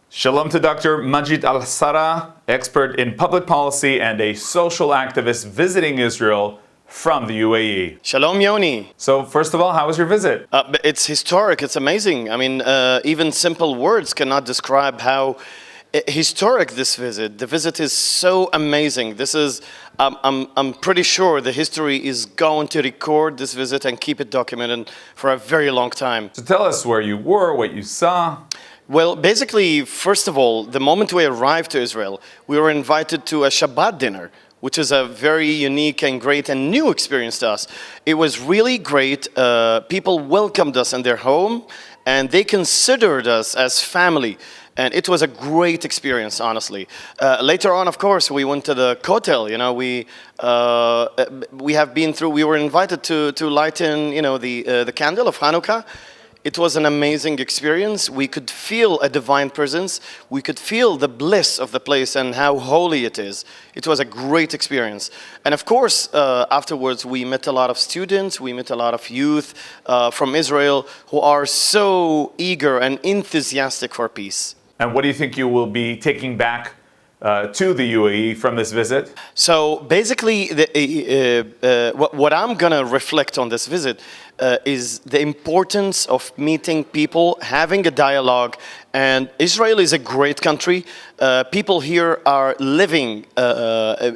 Shalom to Dr. Majid Al-Sara, expert in public policy and a social activist visiting Israel from the UAE. Shalom, Yoni. So first of all, how was your visit? It's historic. It's amazing. I mean, even simple words cannot describe how historic this visit. The visit is so amazing. This is, I'm pretty sure the history is going to record this visit and keep it documented for a very long time. So tell us where you were, what you saw. Well, basically, first of all, the moment we arrived to Israel, we were invited to a Shabbat dinner, which is a very unique and great and new experience to us. It was really great. People welcomed us in their home, and they considered us as family. And it was a great experience, honestly. Later on, of course, we went to the Kotel. You know, we have been through. We were invited to lighten, you know, the candle of Hanukkah. It was an amazing experience. We could feel a divine presence. We could feel the bliss of the place and how holy it is. It was a great experience. And of course, afterwards, we met a lot of students. We met a lot of youth from Israel who are so eager and enthusiastic for peace. And what do you think you will be taking back to the UAE from this visit? So basically, what I'm going to reflect on this visit is the importance of meeting people, having a dialogue. And Israel is a great country. People here are living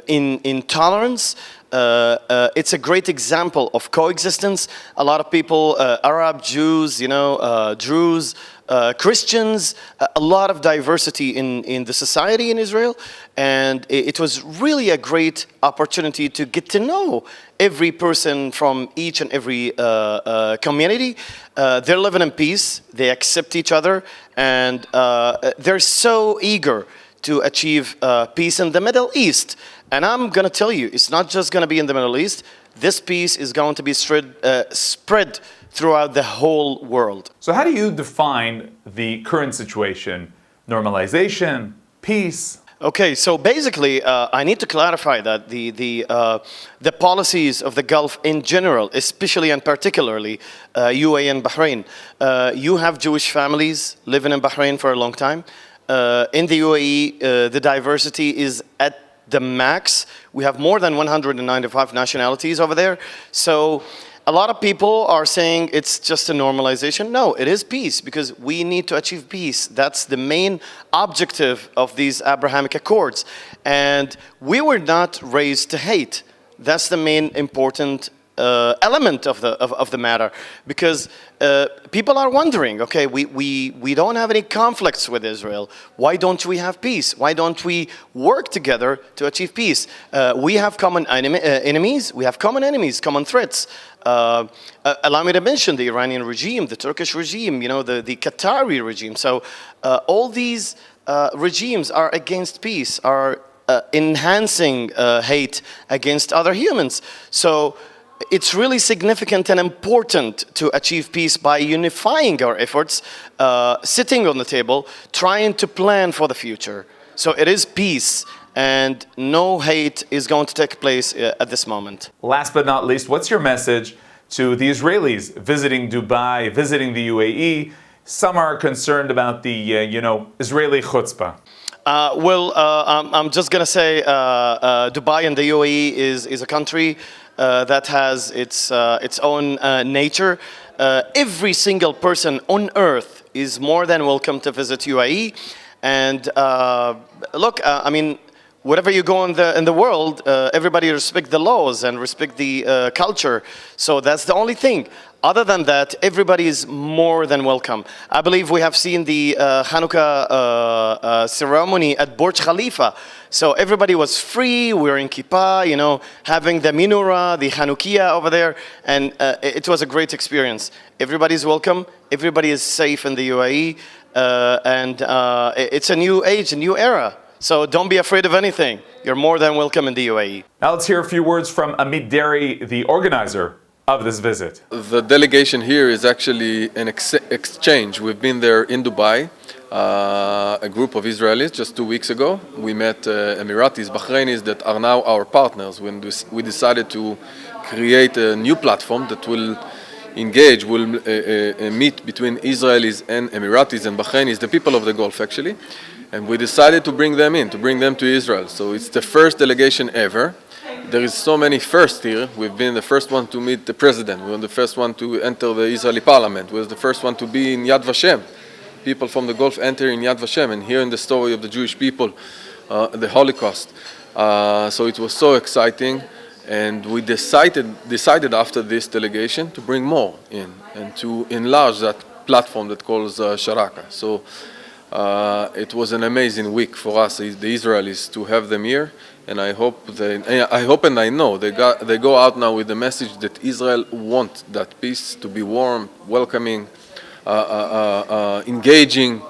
in tolerance. It's a great example of coexistence. A lot of people, Arab, Jews, you know, Druze, Christians, a lot of diversity in the society in Israel. And it was really a great opportunity to get to know every person from each and every community. They're living in peace, they accept each other, and they're so eager to achieve peace in the Middle East. And I'm going to tell you, it's not just going to be in the Middle East. This peace is going to be spread throughout the whole world. So how do you define the current situation? Normalization, peace? Okay, so basically, I need to clarify that the policies of the Gulf in general, especially and particularly UAE and Bahrain, you have Jewish families living in Bahrain for a long time. In the UAE, the diversity is at the max. We have more than 195 nationalities over there. So a lot of people are saying it's just a normalization. No, it is peace, because we need to achieve peace. That's the main objective of these Abrahamic Accords. And we were not raised to hate. That's the main important element of the matter, because people are wondering, okay, we don't have any conflicts with Israel. Why don't we have peace? Why don't we work together to achieve peace? We have common enemies. We have common enemies, common threats. Allow me to mention the Iranian regime, the Turkish regime, you know, the Qatari regime. So all these regimes are against peace, are enhancing hate against other humans. So it's really significant and important to achieve peace by unifying our efforts, sitting on the table, trying to plan for the future. So it is peace, and no hate is going to take place at this moment. Last but not least, what's your message to the Israelis visiting Dubai, visiting the UAE? Some are concerned about the, Israeli chutzpah. I'm just going to say Dubai and the UAE is a country that has its own nature. Every single person on earth is more than welcome to visit UAE. And look, I mean, wherever you go in the world, everybody respect the laws and respect the culture. So that's the only thing. Other than that, everybody is more than welcome. I believe we have seen the Hanukkah ceremony at Burj Khalifa. So everybody was free, wearing kippah, you know, having the menorah, the Hanukkah over there, and it was a great experience. Everybody's welcome, everybody is safe in the UAE, and it's a new age, a new era. So don't be afraid of anything. You're more than welcome in the UAE. Now let's hear a few words from Amit Derry, the organizer of this visit. The delegation here is actually an exchange. We've been there in Dubai, a group of Israelis just 2 weeks ago. We met Emiratis, Bahrainis that are now our partners when we decided to create a new platform that will engage, will meet between Israelis and Emiratis and Bahrainis, the people of the Gulf actually, and we decided to bring them in, to bring them to Israel. So it's the first delegation ever. There is so many firsts here. We've been the first one to meet the president. We were the first one to enter the Israeli parliament. We were the first one to be in Yad Vashem. People from the Gulf enter in Yad Vashem and hearing the story of the Jewish people, the Holocaust. So it was so exciting, and we decided after this delegation to bring more in and to enlarge that platform that calls Sharaka. So it was an amazing week for us, the Israelis, to have them here. And I hope and I know they go out now with the message that Israel wants that peace to be warm, welcoming, engaging,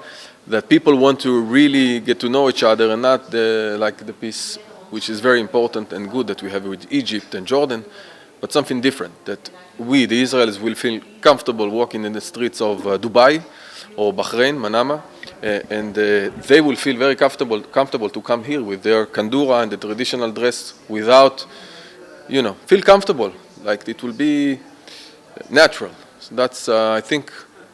that people want to really get to know each other and not like the peace, which is very important and good that we have with Egypt and Jordan, but something different, that we, the Israelis, will feel comfortable walking in the streets of Dubai or Bahrain, Manama, and they will feel very comfortable to come here with their kandura and the traditional dress without, feel comfortable, like it will be natural. So that's, I think,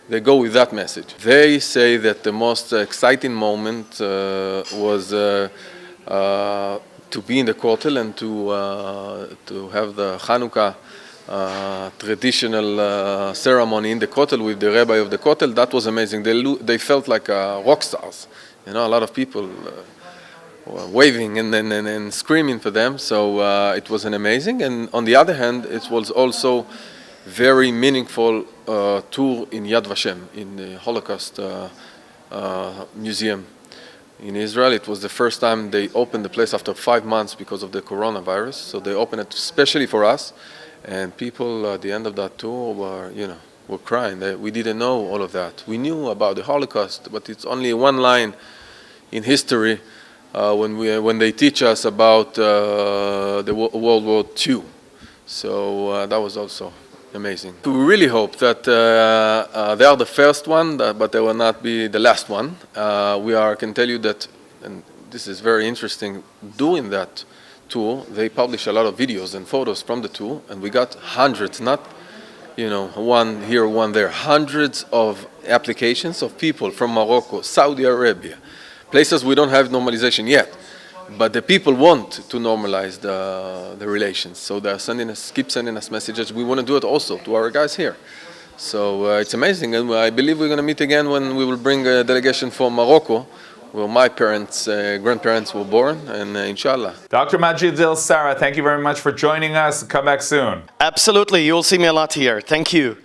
they go with that message. They say that the most exciting moment was to be in the Kotel and to have the Hanukkah traditional ceremony in the Kotel with the rabbi of the Kotel. That was amazing. They felt like rock stars. A lot of people were waving and screaming for them. So it was an amazing. And on the other hand, it was also very meaningful tour in Yad Vashem, in the Holocaust Museum in Israel. It was the first time they opened the place after 5 months because of the coronavirus. So they opened it especially for us. And people at the end of that tour were crying. We didn't know all of that. We knew about the Holocaust, but it's only one line in history when they teach us about the World War II. So that was also amazing. We really hope that they are the first one, but they will not be the last one. I can tell you that, and this is very interesting, during that tour, they publish a lot of videos and photos from the tour, and we got hundreds, not one here, one there, hundreds of applications of people from Morocco, Saudi Arabia, places we don't have normalization yet, but the people want to normalize the relations. So they're keep sending us messages. We want to do it also to our guys here. So it's amazing, and I believe we're going to meet again when we will bring a delegation from Morocco, where my grandparents were born, and inshallah. Dr. Majid El-Sara, thank you very much for joining us. Come back soon. Absolutely, you'll see me a lot here. Thank you.